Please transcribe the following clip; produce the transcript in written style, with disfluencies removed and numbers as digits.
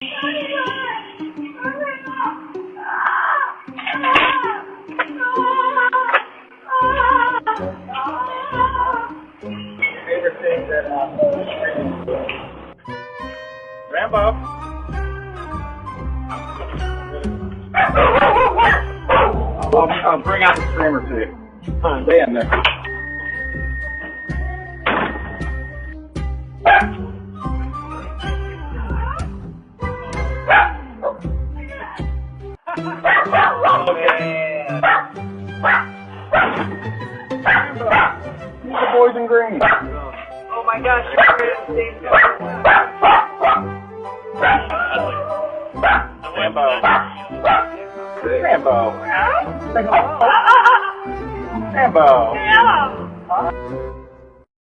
Favorite thing that Rambo. I'll bring out the screamer to you. Stay in there. The boys in green. Oh my gosh, you're at the same time. Rambo. Rambo. Rambo. Yeah.